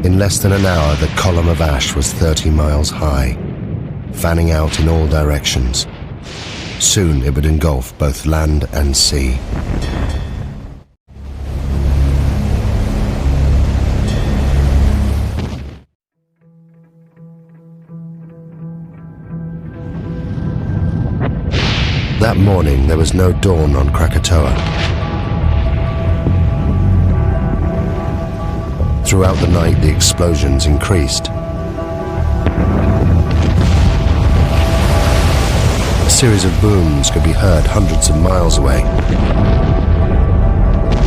In less than an hour, the column of ash was 30 miles high, fanning out in all directions. Soon it would engulf both land and sea. That morning, there was no dawn on Krakatoa. Throughout the night, the explosions increased. A series of booms could be heard hundreds of miles away.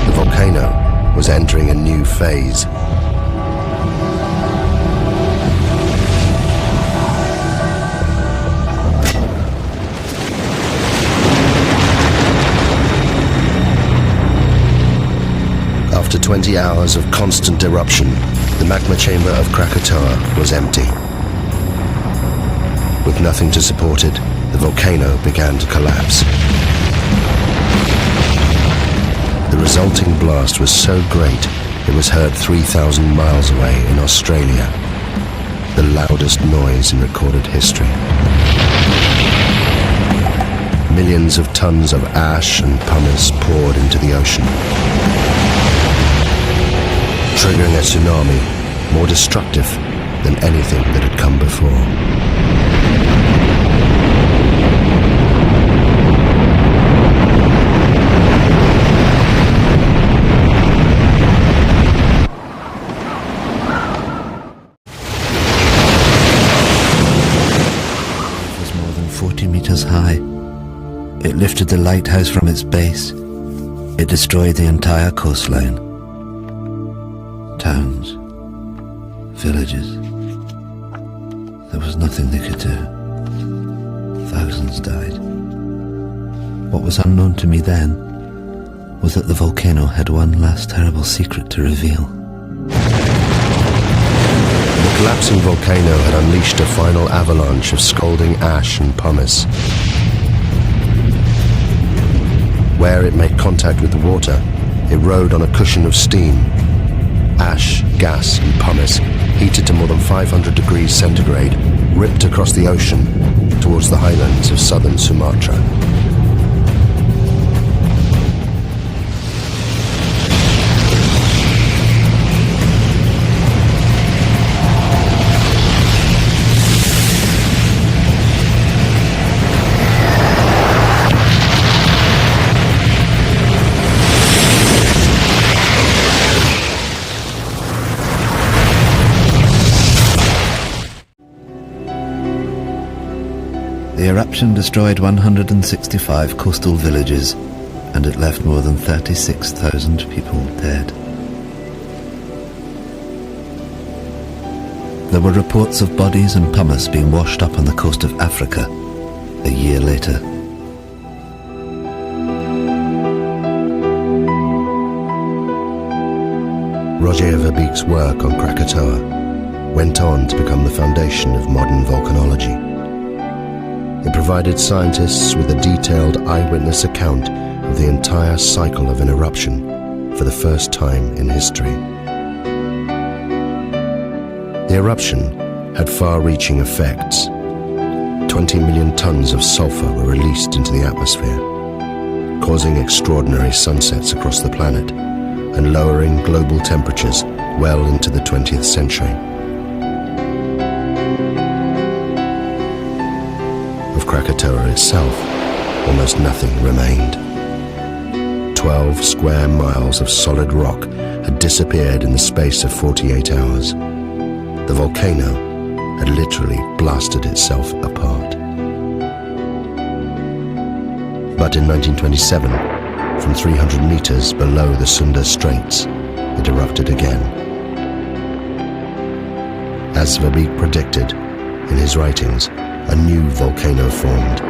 The volcano was entering a new phase. After 20 hours of constant eruption, the magma chamber of Krakatoa was empty. With nothing to support it, the volcano began to collapse. The resulting blast was so great, it was heard 3,000 miles away in Australia, the loudest noise in recorded history. Millions of tons of ash and pumice poured into the ocean, triggering a tsunami more destructive than anything that had come before. It was more than 40 meters high. It lifted the lighthouse from its base. It destroyed the entire coastline. Towns, villages. There was nothing they could do. Thousands died. What was unknown to me then was that the volcano had one last terrible secret to reveal. The collapsing volcano had unleashed a final avalanche of scalding ash and pumice. Where it made contact with the water, it rode on a cushion of steam. Ash, gas and pumice, heated to more than 500 degrees centigrade, ripped across the ocean towards the highlands of southern Sumatra. The eruption destroyed 165 coastal villages, and it left more than 36,000 people dead. There were reports of bodies and pumice being washed up on the coast of Africa a year later. Roger Verbeek's work on Krakatoa went on to become the foundation of modern volcanology. It provided scientists with a detailed eyewitness account of the entire cycle of an eruption for the first time in history. The eruption had far-reaching effects. 20 million tons of sulfur were released into the atmosphere, causing extraordinary sunsets across the planet and lowering global temperatures well into the 20th century. Of Krakatoa itself, almost nothing remained. 12 square miles of solid rock had disappeared in the space of 48 hours. The volcano had literally blasted itself apart. But in 1927, from 300 meters below the Sunda Straits, it erupted again. As Verbeek predicted in his writings, a new volcano formed,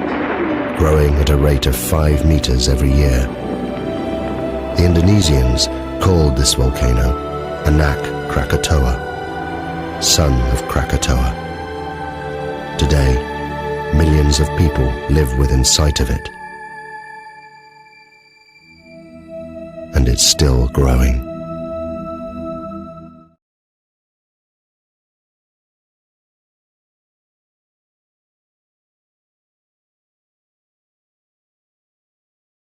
growing at a rate of 5 meters every year. The Indonesians called this volcano Anak Krakatau, son of Krakatoa. Today, millions of people live within sight of it. And it's still growing.